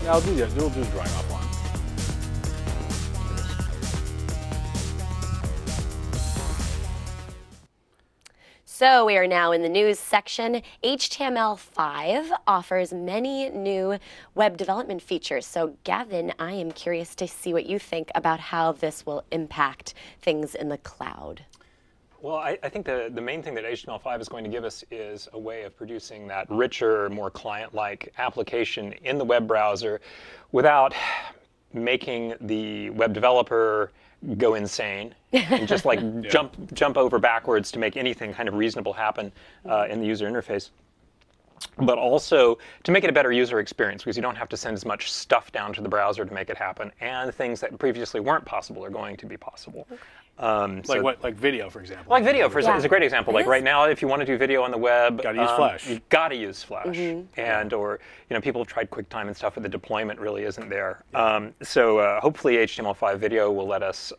Yeah, I'll do that. We'll do the drawing offline. So we are now in the news section. HTML5 offers many new web development features. So Gavin, I am curious to see what you think about how this will impact things in the cloud. Well, I think the main thing that HTML5 is going to give us is a way of producing that richer, more client-like application in the web browser without making the web developer go insane and just like jump over backwards to make anything kind of reasonable happen in the user interface. But also to make it a better user experience, because you don't have to send as much stuff down to the browser to make it happen, and things that previously weren't possible are going to be possible. Like video, for example. Like video, for example, is a great example. Like right now, if you want to do video on the web, gotta use Flash. You gotta use Flash, or people have tried QuickTime and stuff, but the deployment really isn't there. So hopefully, HTML5 video will let us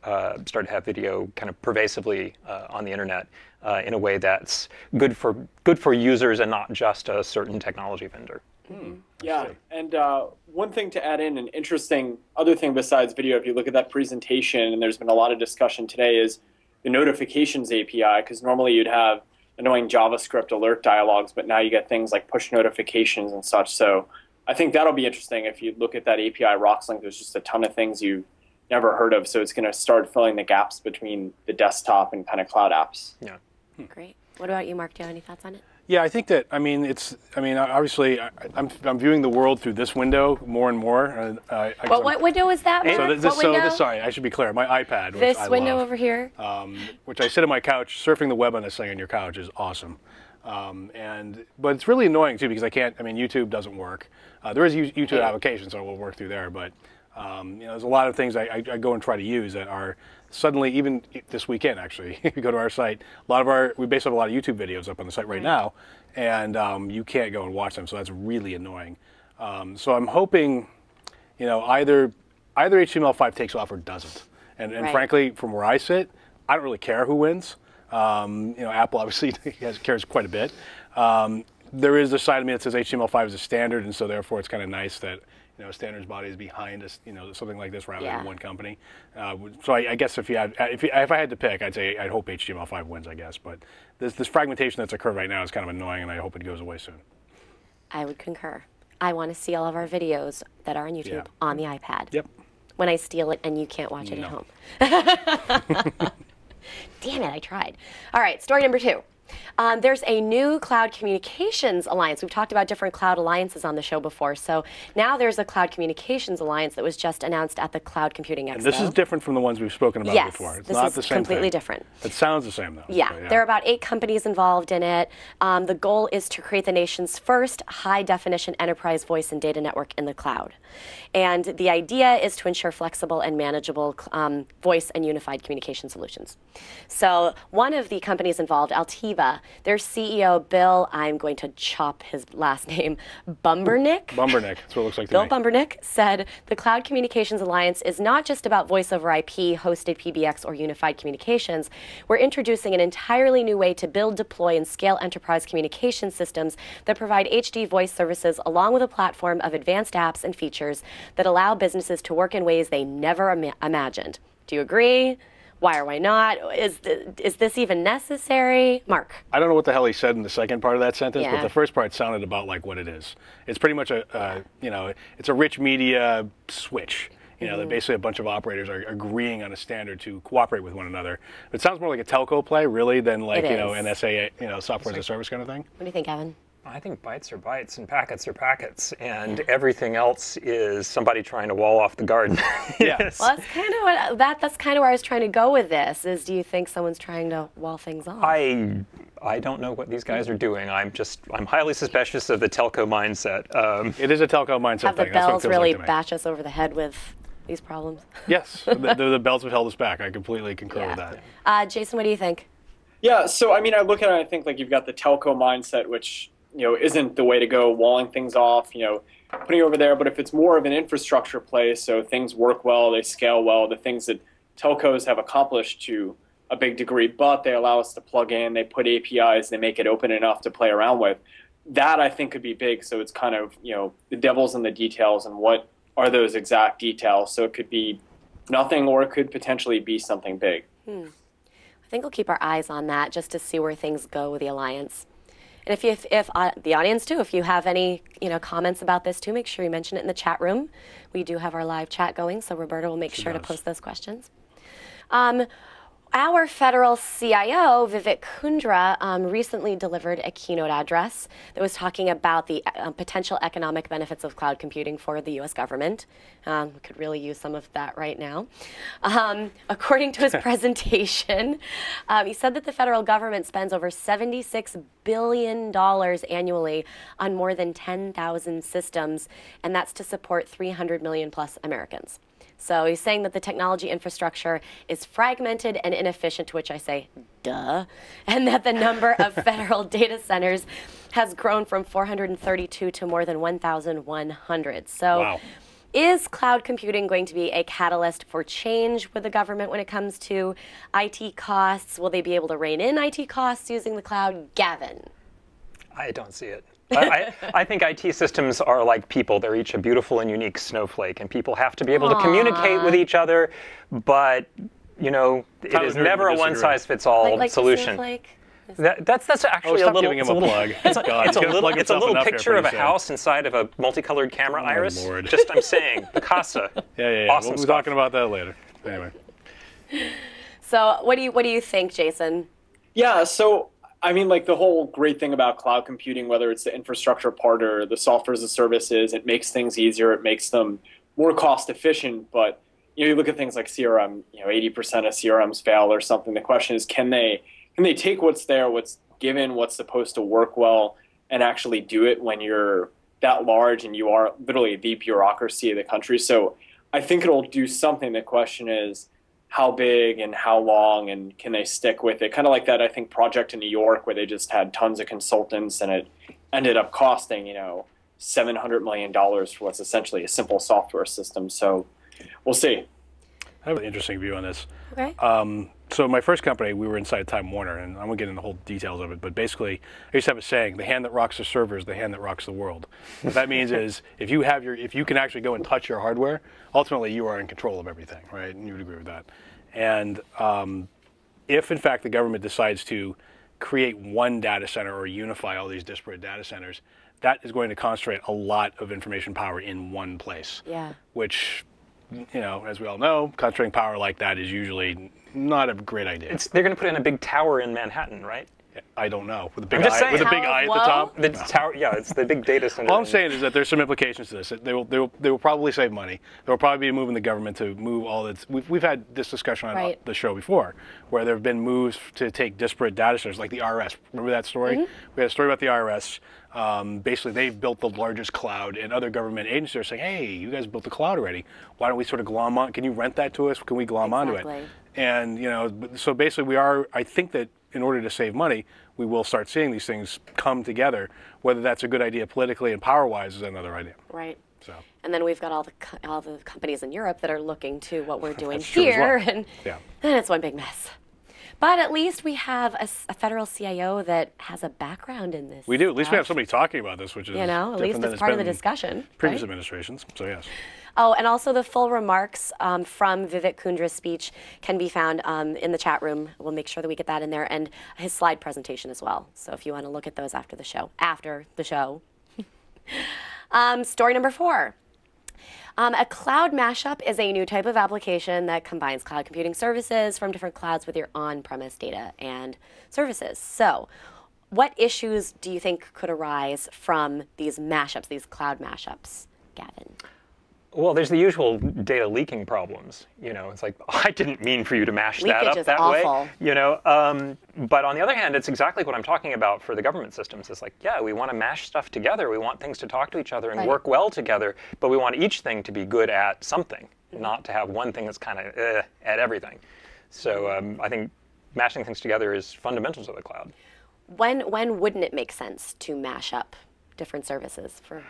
start to have video kind of pervasively on the internet in a way that's good for users and not just a certain technology vendor. Yeah, and one thing to add in, an interesting other thing besides video, if you look at that presentation, and there's been a lot of discussion today, is the notifications API, because normally you'd have annoying JavaScript alert dialogues, but now you get things like push notifications and such. So I think that'll be interesting. If you look at that API rocks link, there's just a ton of things you never heard of, so it's going to start filling the gaps between the desktop and kind of cloud apps. Yeah. Great. What about you, Mark? Do you have any thoughts on it? Yeah, I think that, obviously, I'm viewing the world through this window more and more. What window is that, Mark? Sorry, I should be clear. My iPad, which this I window love, over here? which I sit on my couch, surfing the web on this thing on your couch is awesome. But it's really annoying, too, because YouTube doesn't work. There is YouTube application, so we'll work through there, but there's a lot of things I go and try to use that are suddenly, even this weekend actually, if you go to our site, we base a lot of YouTube videos up on the site right now, and you can't go and watch them, so that's really annoying. So I'm hoping, either HTML5 takes off or doesn't. And frankly, from where I sit, I don't really care who wins. Apple obviously cares quite a bit. There is a side of me that says HTML5 is a standard, and so therefore it's kind of nice that a standards body is behind us, something like this rather than one company. So I guess if I had to pick, I'd hope HTML5 wins, I guess. But this fragmentation that's occurred right now is kind of annoying, and I hope it goes away soon. I would concur. I want to see all of our videos that are on YouTube on the iPad. Yep. When I steal it and you can't watch it at home. Damn it, I tried. All right, story number 2. There's a new cloud communications alliance. We've talked about different cloud alliances on the show before. So now there's a cloud communications alliance that was just announced at the Cloud Computing Expo. And this is different from the ones we've spoken about before. It's not the same thing. Yes, this is completely different. It sounds the same, though. Yeah, there are about 8 companies involved in it. The goal is to create the nation's first high-definition enterprise voice and data network in the cloud. And the idea is to ensure flexible and manageable voice and unified communication solutions. So one of the companies involved, Altiva, their CEO, Bill, I'm going to chop his last name, Bumbernick. Bumbernick, that's what it looks like to Bill me. Bumbernick said, the Cloud Communications Alliance is not just about voice over IP, hosted PBX, or unified communications. We're introducing an entirely new way to build, deploy, and scale enterprise communication systems that provide HD voice services along with a platform of advanced apps and features that allow businesses to work in ways they never imagined. Do you agree? Why or why not? Is this even necessary? Mark? I don't know what the hell he said in the second part of that sentence, but the first part sounded about like what it is. It's pretty much it's a rich media switch. That basically a bunch of operators are agreeing on a standard to cooperate with one another. It sounds more like a telco play, really, than like NSA, software as a service kind of thing. What do you think, Evan? I think bytes are bytes and packets are packets, and everything else is somebody trying to wall off the garden. Yes. Well, that's kind of that's kind of where I was trying to go with this. Is do you think someone's trying to wall things off? I don't know what these guys are doing. I'm highly suspicious of the telco mindset. It is a telco mindset. Have the bells really bash us over the head with these problems? Yes, the bells have held us back. I completely concur with that. Jason, what do you think? Yeah, so I look at it, I think like you've got the telco mindset, which isn't the way to go, walling things off, putting it over there. But if it's more of an infrastructure play, so things work well, they scale well, the things that telcos have accomplished to a big degree, but they allow us to plug in, they put APIs, they make it open enough to play around with. That I think could be big. So it's kind of, the devil's in the details and what are those exact details. So it could be nothing, or it could potentially be something big. I think we'll keep our eyes on that just to see where things go with the alliance. And if the audience too, if you have any comments about this too, make sure you mention it in the chat room. We do have our live chat going, so Roberta will make sure to post those questions. Our federal CIO, Vivek Kundra, recently delivered a keynote address that was talking about the potential economic benefits of cloud computing for the U.S. government. We could really use some of that right now. According to his presentation, he said that the federal government spends over $76 billion annually on more than 10,000 systems, and that's to support 300 million plus Americans. So he's saying that the technology infrastructure is fragmented and inefficient, to which I say, duh, and that the number of federal data centers has grown from 432 to more than 1,100. So wow. Is cloud computing going to be a catalyst for change with the government when it comes to IT costs? Will they be able to rein in IT costs using the cloud? Gavin? I don't see it. I think IT systems are like people. They're each a beautiful and unique snowflake, and people have to be able to communicate with each other, but, it is never a one-size-fits-all solution. That's actually a little... giving him a plug. It's a little picture of a house inside of a multicolored camera iris. Lord. Just, I'm saying, Picasa. Yeah. Awesome We'll be stuff. talking about that later. Anyway. So what do you think, Jason? Yeah, so I mean, like, the whole great thing about cloud computing, whether it's the infrastructure part or the software as a service, is it makes things easier, it makes them more cost efficient. But you look at things like CRM, 80% of CRMs fail or something. The question is, can they take what's there, what's given, what's supposed to work well, and actually do it when you're that large and you are literally the bureaucracy of the country? So I think it'll do something. The question is, how big and how long, and can they stick with it? Kind of like that, I think, project in New York where they just had tons of consultants and it ended up costing, $700 million for what's essentially a simple software system. So we'll see. I have an interesting view on this. Okay. So my first company, we were inside Time Warner, and I won't get into the whole details of it, but basically, I used to have a saying: the hand that rocks the server is the hand that rocks the world. What that means is, if you can actually go and touch your hardware, ultimately you are in control of everything, right? And you would agree with that. And if, in fact, the government decides to create one data center or unify all these disparate data centers, that is going to concentrate a lot of information power in one place. Yeah. Which, as we all know, concentrating power like that is usually not a great idea. They're going to put in a big tower in Manhattan, right? I don't know. With a big eye, at the top. The tower, yeah, it's the big data center. All I'm saying is that there's some implications to this. They will probably save money. They will probably be moving the government to move all its. We've had this discussion on the show before, where there have been moves to take disparate data centers, like the IRS. Remember that story? Mm-hmm. We had a story about the IRS. Basically, they've built the largest cloud, and other government agencies are saying, "Hey, you guys built the cloud already. Why don't we sort of glom on? Can you rent that to us? Can we glom onto it?" And so basically, I think that in order to save money, we will start seeing these things come together. Whether that's a good idea politically and power-wise is another idea. Right. So. And then we've got all the companies in Europe that are looking to what we're doing here, and it's one big mess. But at least we have a federal CIO that has a background in this. We do. At least we have somebody talking about this, which is at least it's part of the discussion. Previous administrations. So yes. Oh, and also the full remarks from Vivek Kundra's speech can be found in the chat room. We'll make sure that we get that in there, and his slide presentation as well. So if you want to look at those after the show. Story number 4. A cloud mashup is a new type of application that combines cloud computing services from different clouds with your on-premise data and services. So what issues do you think could arise from these mashups, these cloud mashups, Gavin? Well, there's the usual data leaking problems. It's like, I didn't mean for you to mash that up that way. But on the other hand, it's exactly what I'm talking about for the government systems. It's like, yeah, we want to mash stuff together. We want things to talk to each other and work well together. But we want each thing to be good at something, not to have one thing that's kind of at everything. So I think mashing things together is fundamental to the cloud. When wouldn't it make sense to mash up different services for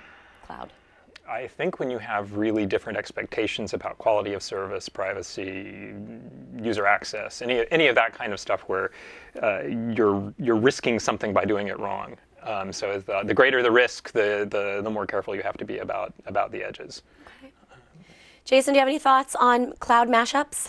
cloud? I think when you have really different expectations about quality of service, privacy, user access, any of that kind of stuff where you're risking something by doing it wrong. So the greater the risk, the more careful you have to be about the edges. Okay. Jason, do you have any thoughts on cloud mashups?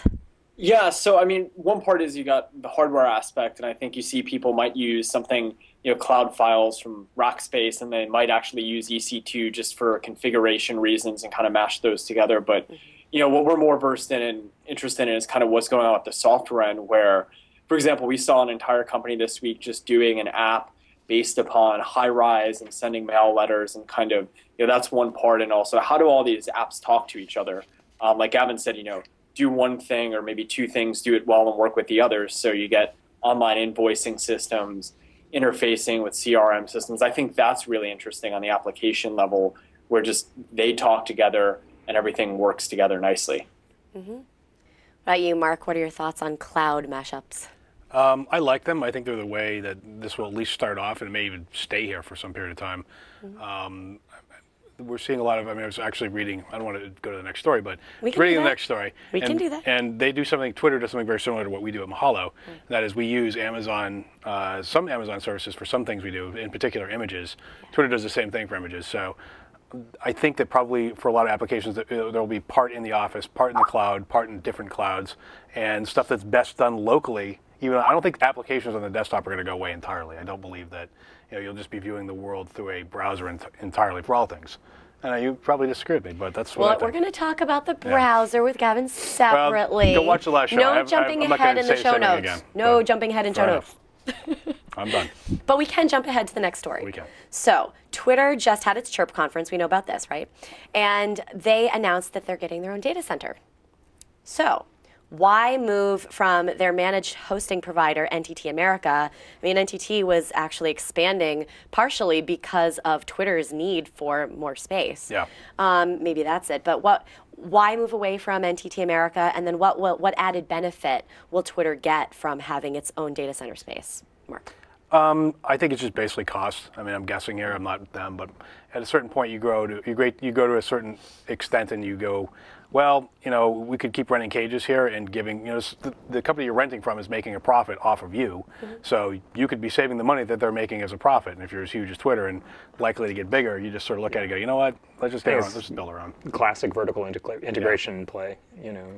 Yeah, so I mean, one part is you got the hardware aspect, and I think you see people might use something, cloud files from Rackspace, and they might actually use EC2 just for configuration reasons and kind of mash those together. But, what we're more versed in and interested in is kind of what's going on with the software end, where, for example, we saw an entire company this week just doing an app based upon high-rise and sending mail letters, and kind of, that's one part. And also, how do all these apps talk to each other? Like Gavin said, do one thing or maybe two things, do it well and work with the others. So you get online invoicing systems, interfacing with CRM systems. I think that's really interesting on the application level, where just they talk together and everything works together nicely. Mm-hmm. What about you, Mark? What are your thoughts on cloud mashups? I like them. I think they're the way that this will at least start off, and it may even stay here for some period of time. Mm-hmm. We're seeing a lot of, I was actually reading, I don't want to go to the next story, but reading the next story. We can do that. And they do something, Twitter does something very similar to what we do at Mahalo. Right. That is, we use Amazon, some Amazon services for some things we do, in particular images. Yeah. Twitter does the same thing for images. So I think that probably for a lot of applications, there will be part in the office, part in the cloud, part in different clouds, and stuff that's best done locally. Even I don't think applications on the desktop are going to go away entirely. I don't believe that you'll just be viewing the world through a browser entirely for all things. And you probably disagree with me, but that's what I think. We're going to talk about the browser with Gavin separately. Go watch the last show. No jumping ahead in the show notes. Again, no jumping ahead in show notes. I'm done. But we can jump ahead to the next story. We can. So Twitter just had its Chirp conference. We know about this, right? And they announced that they're getting their own data center. So why move from their managed hosting provider, NTT America? I mean, NTT was actually expanding partially because of Twitter's need for more space. Yeah. Maybe that's it. But why move away from NTT America? And then what added benefit will Twitter get from having its own data center space? Mark. I think it's just basically cost. I mean, I'm guessing here. I'm not them, but at a certain point, you go to a certain extent, and you go, well, we could keep renting cages here and giving, the company you're renting from is making a profit off of you. Mm-hmm. So you could be saving the money that they're making as a profit. And if you're as huge as Twitter and likely to get bigger, you just sort of look at it and go, you know what, let's just build our own. Classic vertical integration play.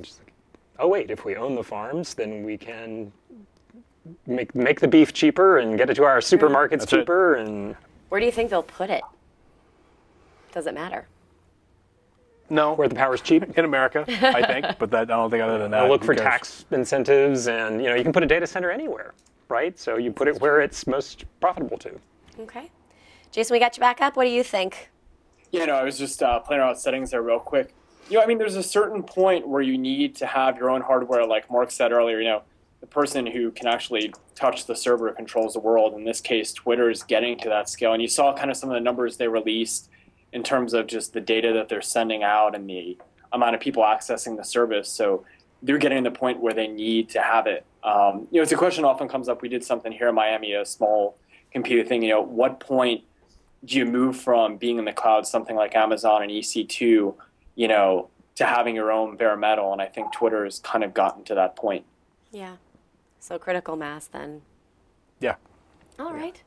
Just like, oh wait, if we own the farms, then we can make the beef cheaper and get it to our supermarkets cheaper. And where do you think they'll put it? Does it matter? No. Where the power's cheap? In America, I think, but I don't think other than that. I'll look for tax incentives, and you can put a data center anywhere, right? So you put it where it's most profitable to. Okay. Jason, we got you back up. What do you think? Yeah, I was just playing around with settings there real quick. There's a certain point where you need to have your own hardware, like Mark said earlier, the person who can actually touch the server controls the world. In this case, Twitter is getting to that scale. And you saw kind of some of the numbers they released in terms of just the data that they're sending out and the amount of people accessing the service. So they're getting to the point where they need to have it. It's a question often comes up. We did something here in Miami, a small computer thing. What point do you move from being in the cloud, something like Amazon and EC2, to having your own bare metal? And I think Twitter has kind of gotten to that point. Yeah. So critical mass then. Yeah. All right.